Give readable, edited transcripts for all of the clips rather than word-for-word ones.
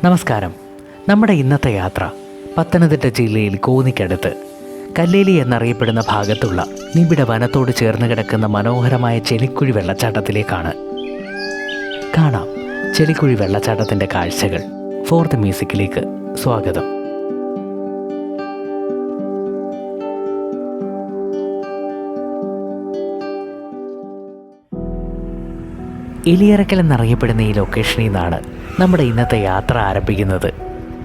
നമസ്കാരം. നമ്മുടെ ഇന്നത്തെ യാത്ര പത്തനംതിട്ട ജില്ലയിൽ കോന്നിക്കടുത്ത് കല്ലേലി എന്നറിയപ്പെടുന്ന ഭാഗത്തുള്ള നിബിഡ വനത്തോട് ചേർന്ന് കിടക്കുന്ന മനോഹരമായ ചെളിക്കുഴി വെള്ളച്ചാട്ടത്തിലേക്കാണ്. കാണാം ചെളിക്കുഴി വെള്ളച്ചാട്ടത്തിൻ്റെ കാഴ്ചകൾ. ഫോർത്ത് മ്യൂസിക്കിലേക്ക് സ്വാഗതം. എലിയറക്കൽ എന്നറിയപ്പെടുന്ന ഈ ലൊക്കേഷനിൽ നിന്നാണ് നമ്മുടെ ഇന്നത്തെ യാത്ര ആരംഭിക്കുന്നത്.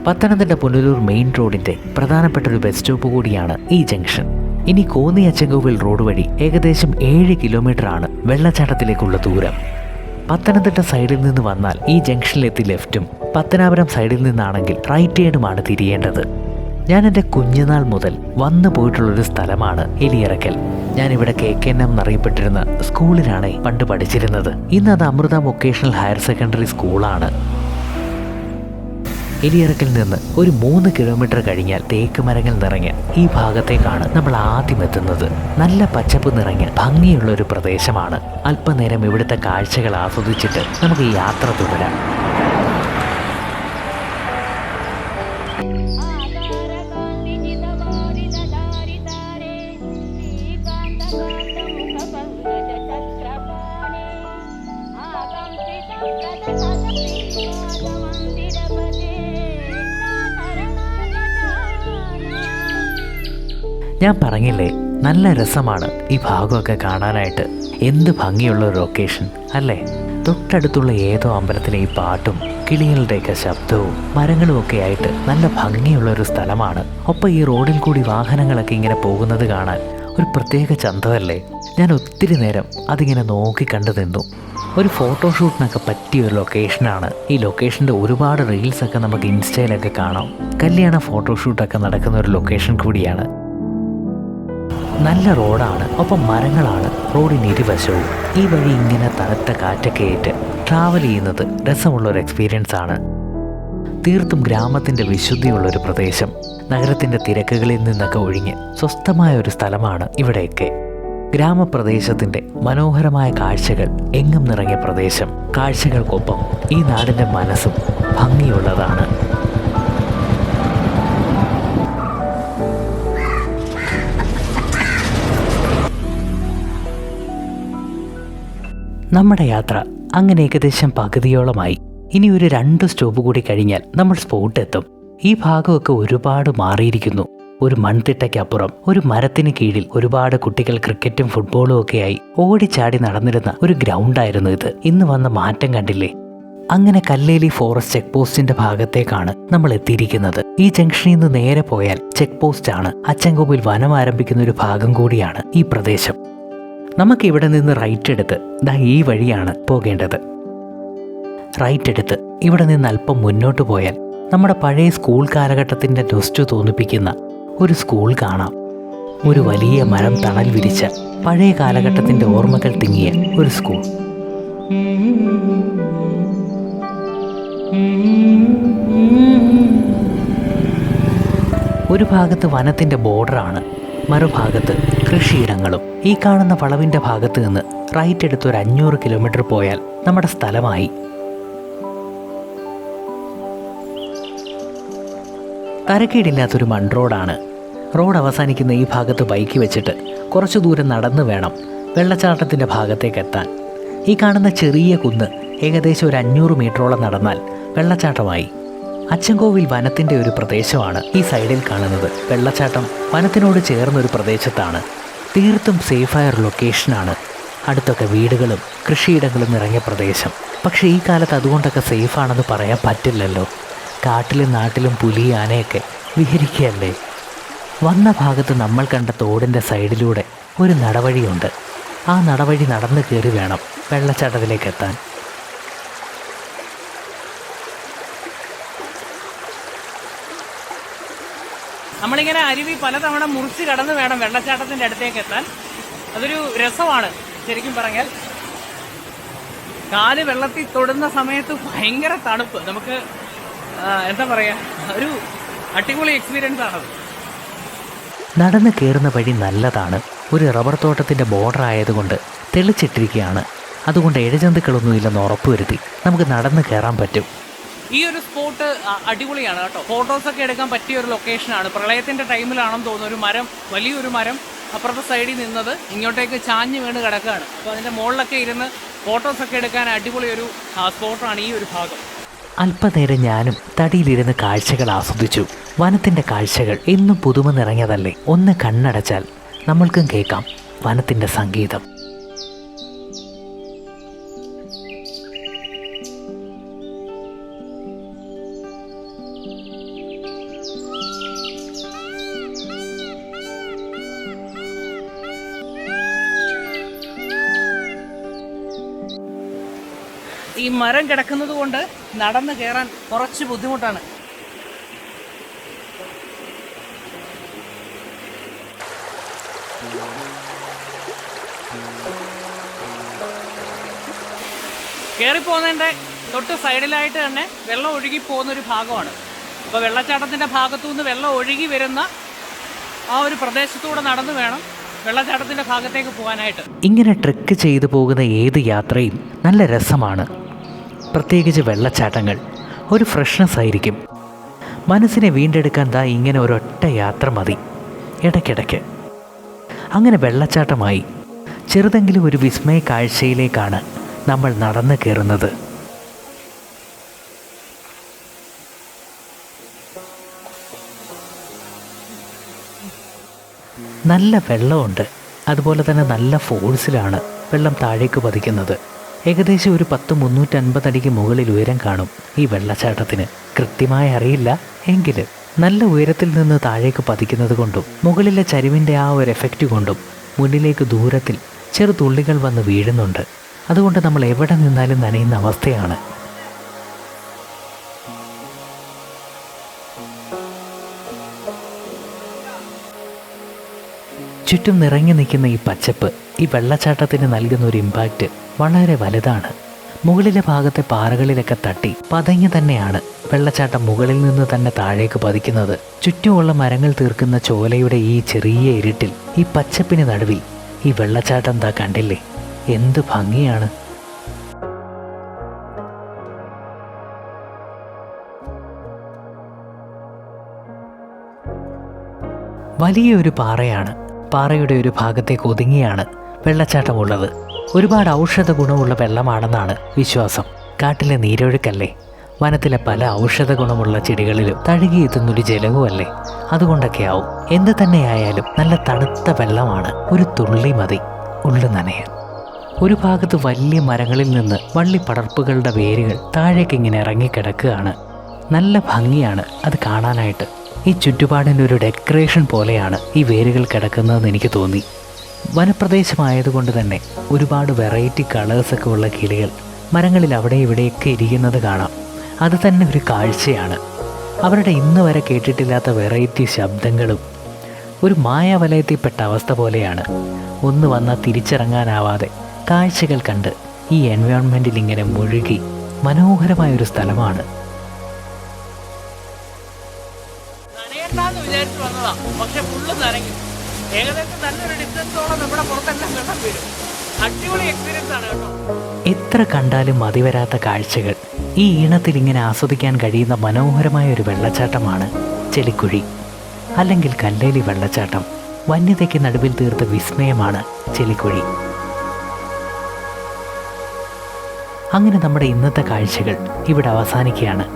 പത്തനംതിട്ട പുനലൂർ മെയിൻ റോഡിൻ്റെ പ്രധാനപ്പെട്ട ഒരു ബസ് സ്റ്റോപ്പ് കൂടിയാണ് ഈ ജംഗ്ഷൻ. ഇനി കോന്നി അച്ചൻകോവിൽ റോഡ് വഴി ഏകദേശം 7 കിലോമീറ്ററാണ് വെള്ളച്ചാട്ടത്തിലേക്കുള്ള ദൂരം. പത്തനംതിട്ട സൈഡിൽ നിന്ന് വന്നാൽ ഈ ജംഗ്ഷനിലെത്തി ലെഫ്റ്റും, പത്തനാപുരം സൈഡിൽ നിന്നാണെങ്കിൽ റൈറ്റ് സൈഡുമാണ് തിരിയേണ്ടത്. ഞാൻ എൻ്റെ കുഞ്ഞുനാൾ മുതൽ വന്നു പോയിട്ടുള്ളൊരു സ്ഥലമാണ് എലിയറക്കൽ. ഞാനിവിടെ KKNM എന്നറിയപ്പെട്ടിരുന്ന സ്കൂളിലാണ് പണ്ട് പഠിച്ചിരുന്നത്. ഇന്നത് അമൃത വൊക്കേഷണൽ ഹയർ സെക്കൻഡറി സ്കൂളാണ്. എലിയറക്കൽ നിന്ന് ഒരു 3 കിലോമീറ്റർ കഴിഞ്ഞാൽ തേക്ക് മരങ്ങൾ നിറഞ്ഞ ഈ ഭാഗത്തേക്കാണ് നമ്മൾ ആദ്യം എത്തുന്നത്. നല്ല പച്ചപ്പ് നിറഞ്ഞ ഭംഗിയുള്ള ഒരു പ്രദേശമാണ്. അല്പനേരം ഇവിടുത്തെ കാഴ്ചകൾ ആസ്വദിച്ചിട്ട് നമുക്ക് ഈ യാത്ര തുടരാം. ഞാൻ പറഞ്ഞില്ലേ, നല്ല രസമാണ് ഈ ഭാഗമൊക്കെ കാണാനായിട്ട്. എന്ത് ഭംഗിയുള്ള ഒരു ലൊക്കേഷൻ അല്ലേ? തൊട്ടടുത്തുള്ള ഏതോ അമ്പലത്തിലെ ഈ പാട്ടും കിളികളുടെയൊക്കെ ശബ്ദവും മരങ്ങളും ഒക്കെ ആയിട്ട് നല്ല ഭംഗിയുള്ള ഒരു സ്ഥലമാണ്. ഒപ്പം ഈ റോഡിൽ കൂടി വാഹനങ്ങളൊക്കെ ഇങ്ങനെ പോകുന്നത് കാണാൻ ഒരു പ്രത്യേക ചന്തമല്ലേ? ഞാൻ ഒത്തിരി നേരം അതിങ്ങനെ നോക്കി കണ്ടു നിന്നു. ഒരു ഫോട്ടോഷൂട്ടിനൊക്കെ പറ്റിയ ഒരു ലൊക്കേഷനാണ്. ഈ ലൊക്കേഷൻ്റെ ഒരുപാട് റീൽസൊക്കെ നമുക്ക് ഇൻസ്റ്റയിലൊക്കെ കാണാം. കല്യാണ ഫോട്ടോഷൂട്ടൊക്കെ നടക്കുന്ന ഒരു ലൊക്കേഷൻ കൂടിയാണ്. നല്ല റോഡാണ്, ഒപ്പം മരങ്ങളാണ് റോഡിന് ഇരുവശവും. ഈ വഴി ഇങ്ങനെ തണുത്ത കാറ്റൊക്കെ ഏറ്റ് ട്രാവൽ ചെയ്യുന്നത് രസമുള്ളൊരു എക്സ്പീരിയൻസ് ആണ്. തീർത്തും ഗ്രാമത്തിൻ്റെ വിശുദ്ധിയുള്ളൊരു പ്രദേശം. നഗരത്തിൻ്റെ തിരക്കുകളിൽ നിന്നൊക്കെ ഒഴിഞ്ഞ് സ്വസ്ഥമായ ഒരു സ്ഥലമാണ് ഇവിടെയൊക്കെ. ഗ്രാമപ്രദേശത്തിൻ്റെ മനോഹരമായ കാഴ്ചകൾ എങ്ങും നിറഞ്ഞ പ്രദേശം. കാഴ്ചകൾക്കൊപ്പം ഈ നാടിൻ്റെ മനസ്സും ഭംഗിയുള്ളതാണ്. നമ്മുടെ യാത്ര അങ്ങനെ ഏകദേശം പകുതിയോളമായി. ഇനി ഒരു 2 സ്റ്റോപ്പ് കൂടി കഴിഞ്ഞാൽ നമ്മൾ സ്പോട്ട് എത്തും. ഈ ഭാഗമൊക്കെ ഒരുപാട് മാറിയിരിക്കുന്നു. ഒരു മൺതിട്ടയ്ക്കപ്പുറം ഒരു മരത്തിന് കീഴിൽ ഒരുപാട് കുട്ടികൾ ക്രിക്കറ്റും ഫുട്ബോളും ഒക്കെയായി ഓടിച്ചാടി നടന്നിരുന്ന ഒരു ഗ്രൗണ്ടായിരുന്നു ഇത്. ഇന്ന് വന്ന മാറ്റം കണ്ടില്ലേ? അങ്ങനെ കല്ലേലി ഫോറസ്റ്റ് ചെക്ക് പോസ്റ്റിന്റെ ഭാഗത്തേക്കാണ് നമ്മൾ എത്തിയിരിക്കുന്നത്. ഈ ജംഗ്ഷനിൽ നിന്ന് നേരെ പോയാൽ ചെക്ക് പോസ്റ്റ് ആണ്. അച്ചൻകോവിൽ വനം ആരംഭിക്കുന്ന ഒരു ഭാഗം കൂടിയാണ് ഈ പ്രദേശം. നമുക്ക് ഇവിടെ നിന്ന് റൈറ്റ് എടുത്ത് ഈ വഴിയാണ് പോകേണ്ടത്. റൈറ്റ് എടുത്ത് ഇവിടെ നിന്ന് അല്പം മുന്നോട്ട് പോയാൽ നമ്മുടെ പഴയ സ്കൂൾ കാലഘട്ടത്തിൻ്റെ നൊസ്റ്റു തോന്നിപ്പിക്കുന്ന ഒരു സ്കൂൾ കാണാം. ഒരു വലിയ മരം തണൽ വിരിച്ച പഴയ കാലഘട്ടത്തിൻ്റെ ഓർമ്മകൾ തിങ്ങിയ ഒരു സ്കൂൾ. ഒരു ഭാഗത്ത് വനത്തിൻ്റെ ബോർഡറാണ്, മറുഭാഗത്ത് കൃഷിയിടങ്ങളും. ഈ കാണുന്ന വളവിൻ്റെ ഭാഗത്ത് നിന്ന് റൈറ്റ് എടുത്ത് ഒരു 500 കിലോമീറ്റർ പോയാൽ നമ്മുടെ സ്ഥലമായി. തരക്കേടില്ലാത്തൊരു മൺറോഡാണ്. റോഡ് അവസാനിക്കുന്ന ഈ ഭാഗത്ത് ബൈക്ക് വെച്ചിട്ട് കുറച്ചു ദൂരം നടന്നു വേണം വെള്ളച്ചാട്ടത്തിൻ്റെ ഭാഗത്തേക്ക് എത്താൻ. ഈ കാണുന്ന ചെറിയ കുന്ന് ഏകദേശം ഒരു 500 മീറ്ററോളം നടന്നാൽ വെള്ളച്ചാട്ടമായി. അച്ചൻകോവിൽ വനത്തിൻ്റെ ഒരു പ്രദേശമാണ് ഈ സൈഡിൽ കാണുന്നത്. വെള്ളച്ചാട്ടം വനത്തിനോട് ചേർന്നൊരു പ്രദേശത്താണ്. തീർത്തും സേഫായ ഒരു ലൊക്കേഷനാണ്. അടുത്തൊക്കെ വീടുകളും കൃഷിയിടങ്ങളും നിറഞ്ഞ പ്രദേശം. പക്ഷേ ഈ കാലത്ത് അതുകൊണ്ടൊക്കെ സേഫാണെന്ന് പറയാൻ പറ്റില്ലല്ലോ. കാട്ടിലും നാട്ടിലും പുലി, ആനയൊക്കെ വിഹരിക്കുകയല്ലേ. വന്ന ഭാഗത്ത് നമ്മൾ കണ്ട തോടിൻ്റെ സൈഡിലൂടെ ഒരു നടവഴിയുണ്ട്. ആ നടവഴി നടന്നു കയറി വേണം വെള്ളച്ചാട്ടത്തിലേക്ക് എത്താൻ. നമ്മളിങ്ങനെ അരുവി പലതവണ മുറിച്ച് കടന്ന് വേണം വെള്ളച്ചാട്ടത്തിന്റെ അടുത്തേക്ക് എത്താൻ. അതൊരു രസമാണ് ശരിക്കും പറഞ്ഞാൽ. കാല് വെള്ളത്തിൽ തൊടുന്ന സമയത്ത് ഭയങ്കര തണുപ്പ്. നമുക്ക് എന്താ പറയാ, ഒരു അടിപൊളി എക്സ്പീരിയൻസ് ആണത്. നടന്ന് കയറുന്ന വഴി നല്ലതാണ്. ഒരു റബ്ബർ തോട്ടത്തിൻ്റെ ബോർഡർ ആയതുകൊണ്ട് തെളിച്ചിട്ടിരിക്കുകയാണ്. അതുകൊണ്ട് ഇഴജന്തുക്കളൊന്നുമില്ലെന്ന് ഉറപ്പുവരുത്തി നമുക്ക് നടന്ന് കയറാൻ പറ്റും. ഈ ഒരു സ്പോട്ട് അടിപൊളിയാണ് കേട്ടോ. ഫോട്ടോസൊക്കെ എടുക്കാൻ പറ്റിയ ഒരു ലൊക്കേഷനാണ്. പ്രളയത്തിൻ്റെ ടൈമിലാണെന്ന് തോന്നുന്നു ഒരു മരം, വലിയൊരു മരം അപ്പുറത്തെ സൈഡിൽ നിന്നത് ഇങ്ങോട്ടേക്ക് ചാഞ്ഞ് വീണ് കിടക്കുകയാണ്. അപ്പോൾ അതിൻ്റെ മുകളിലൊക്കെ ഇരുന്ന് ഫോട്ടോസൊക്കെ എടുക്കാൻ അടിപൊളി ഒരു സ്പോട്ടാണ് ഈ ഒരു ഭാഗം. അല്പനേരം ഞാനും തടിയിലിരുന്ന് കാഴ്ചകൾ ആസ്വദിച്ചു. വനത്തിൻ്റെ കാഴ്ചകൾ എന്നും പുതുമ നിറഞ്ഞതല്ലേ. ഒന്ന് കണ്ണടച്ചാൽ നമ്മൾക്കും കേൾക്കാം വനത്തിൻ്റെ സംഗീതം. ഈ മരം കിടക്കുന്നത് കൊണ്ട് നടന്ന് കയറാൻ കുറച്ച് ബുദ്ധിമുട്ടാണ്. കയറിപ്പോകുന്നതിൻ്റെ തൊട്ട് സൈഡിലായിട്ട് തന്നെ വെള്ളം ഒഴുകി പോകുന്നൊരു ഭാഗമാണ്. അപ്പോൾ വെള്ളച്ചാട്ടത്തിൻ്റെ ഭാഗത്തു നിന്ന് വെള്ളം ഒഴുകി വരുന്ന ആ ഒരു പ്രദേശത്തൂടെ നടന്നു വേണം വെള്ളച്ചാട്ടത്തിൻ്റെ ഭാഗത്തേക്ക് പോകാനായിട്ട്. ഇങ്ങനെ ട്രെക്ക് ചെയ്തു പോകുന്ന ഏത് യാത്രയും നല്ല രസമാണ്. പ്രത്യേകിച്ച് വെള്ളച്ചാട്ടങ്ങൾ ഒരു ഫ്രഷ്നെസ് ആയിരിക്കും. മനസ്സിനെ വീണ്ടെടുക്കാൻ ഇങ്ങനെ ഒരൊറ്റ യാത്ര മതി ഇടയ്ക്കിടയ്ക്ക്. അങ്ങനെ വെള്ളച്ചാട്ടമായി ചെറുതെങ്കിലും ഒരു വിസ്മയ കാഴ്ചയിലേക്കാണ് നമ്മൾ നടന്നു കയറുന്നത്. നല്ല വെള്ളമുണ്ട്. അതുപോലെ തന്നെ നല്ല ഫോഴ്സിലാണ് വെള്ളം താഴേക്ക് പതിക്കുന്നത്. ഏകദേശം ഒരു 350 അടിക്ക് മുകളിൽ ഉയരം കാണും ഈ വെള്ളച്ചാട്ടത്തിന്. കൃത്യമായി അറിയില്ല, എങ്കിലും നല്ല ഉയരത്തിൽ നിന്ന് താഴേക്ക് പതിക്കുന്നത് കൊണ്ടും മുകളിലെ ചരിവിൻ്റെ ആ ഒരു എഫക്റ്റ് കൊണ്ടും മുന്നിലേക്ക് ദൂരത്തിൽ ചെറുതുള്ളികൾ വന്ന് വീഴുന്നുണ്ട്. അതുകൊണ്ട് നമ്മൾ എവിടെ നിന്നാലും നനയുന്ന അവസ്ഥയാണ്. ചുറ്റും നിറഞ്ഞു നിൽക്കുന്ന ഈ പച്ചപ്പ് ഈ വെള്ളച്ചാട്ടത്തിന് നൽകുന്ന ഒരു ഇമ്പാക്റ്റ് വളരെ വലുതാണ്. മുകളിലെ ഭാഗത്തെ പാറകളിലൊക്കെ തട്ടി പതഞ്ഞു തന്നെയാണ് വെള്ളച്ചാട്ടം മുകളിൽ നിന്ന് തന്നെ താഴേക്ക് പതിക്കുന്നത്. ചുറ്റുമുള്ള മരങ്ങൾ തീർക്കുന്ന ചോലയുടെ ഈ ചെറിയ ഇരുട്ടിൽ ഈ പച്ചപ്പിന് നടുവിൽ ഈ വെള്ളച്ചാട്ടം കണ്ടില്ലേ, എന്ത് ഭംഗിയാണ്. വലിയൊരു പാറയാണ്. പാറയുടെ ഒരു ഭാഗത്തേക്ക് ഒതുങ്ങിയാണ് വെള്ളച്ചാട്ടമുള്ളത്. ഒരുപാട് ഔഷധ ഗുണമുള്ള വെള്ളമാണെന്നാണ് വിശ്വാസം. കാട്ടിലെ നീരൊഴുക്കല്ലേ, വനത്തിലെ പല ഔഷധ ഗുണമുള്ള ചെടികളിലും തഴുകിയെത്തുന്നൊരു ജലവുമല്ലേ, അതുകൊണ്ടൊക്കെ ആവും. എന്ത് തന്നെയായാലും നല്ല തണുത്ത വെള്ളമാണ്. ഒരു തുള്ളി മതി ഉള്ളു നനയാൻ. ഒരു ഭാഗത്ത് വലിയ മരങ്ങളിൽ നിന്ന് വള്ളിപ്പടർപ്പുകളുടെ വേരുകൾ താഴേക്ക് ഇങ്ങനെ ഇറങ്ങിക്കിടക്കുകയാണ്. നല്ല ഭംഗിയാണ് അത് കാണാനായിട്ട്. ഈ ചുറ്റുപാടിൻ്റെ ഒരു ഡെക്കറേഷൻ പോലെയാണ് ഈ വേരുകൾ കിടക്കുന്നതെന്ന് എനിക്ക് തോന്നി. വനപ്രദേശമായതുകൊണ്ട് തന്നെ ഒരുപാട് വെറൈറ്റി കളേഴ്സൊക്കെ ഉള്ള കിളികൾ മരങ്ങളിൽ അവിടെ ഇവിടെയൊക്കെ ഇരിക്കുന്നത് കാണാം. അത് തന്നെ ഒരു കാഴ്ചയാണ്. അവരുടെ ഇന്ന് വരെ കേട്ടിട്ടില്ലാത്ത വെറൈറ്റി ശബ്ദങ്ങളും ഒരു മായാവലയത്തിൽപ്പെട്ട അവസ്ഥ പോലെയാണ്. ഒന്ന് വന്നാൽ തിരിച്ചിറങ്ങാനാവാതെ കാഴ്ചകൾ കണ്ട് ഈ എൻവയോൺമെൻറ്റിൽ ഇങ്ങനെ മുഴുകി മനോഹരമായൊരു സ്ഥലമാണ്. വിചാരിച്ചു വന്നതാ, പക്ഷെ ഫുള്ള് നനഞ്ഞു. ഏകദേശം നല്ലൊരു ഡിസ്റ്റൻസോളം നമ്മുടെ പുറത്തെല്ലാം വെള്ളം വീഴും. അടിപൊളി എക്സ്പീരിയൻസ് ആണ് കേട്ടോ. എത്ര കണ്ടാലും മതിവരാത്ത കാഴ്ചകൾ. ഈ ഈണത്തിൽ ഇങ്ങനെ ആസ്വദിക്കാൻ കഴിയുന്ന മനോഹരമായ ഒരു വെള്ളച്ചാട്ടമാണ് ചെളിക്കുഴി, അല്ലെങ്കിൽ കല്ലേലി വെള്ളച്ചാട്ടം. വന്യതയ്ക്ക് നടുവിൽ തീർത്ത വിസ്മയമാണ് ചെളിക്കുഴി. അങ്ങനെ നമ്മുടെ ഇന്നത്തെ കാഴ്ചകൾ ഇവിടെ അവസാനിക്കുകയാണ്.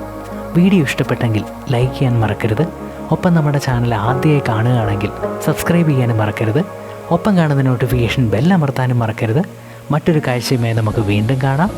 വീഡിയോ ഇഷ്ടപ്പെട്ടെങ്കിൽ ലൈക്ക് ചെയ്യാൻ മറക്കരുത്. ഒപ്പം നമ്മുടെ ചാനൽ ആദ്യമായി കാണുകയാണെങ്കിൽ സബ്സ്ക്രൈബ് ചെയ്യാനും മറക്കരുത്. ഒപ്പം കാണുന്ന നോട്ടിഫിക്കേഷൻ ബെൽ അമർത്താനും മറക്കരുത്. മറ്റൊരു കാഴ്ചയുമായി നമുക്ക് വീണ്ടും കാണാം.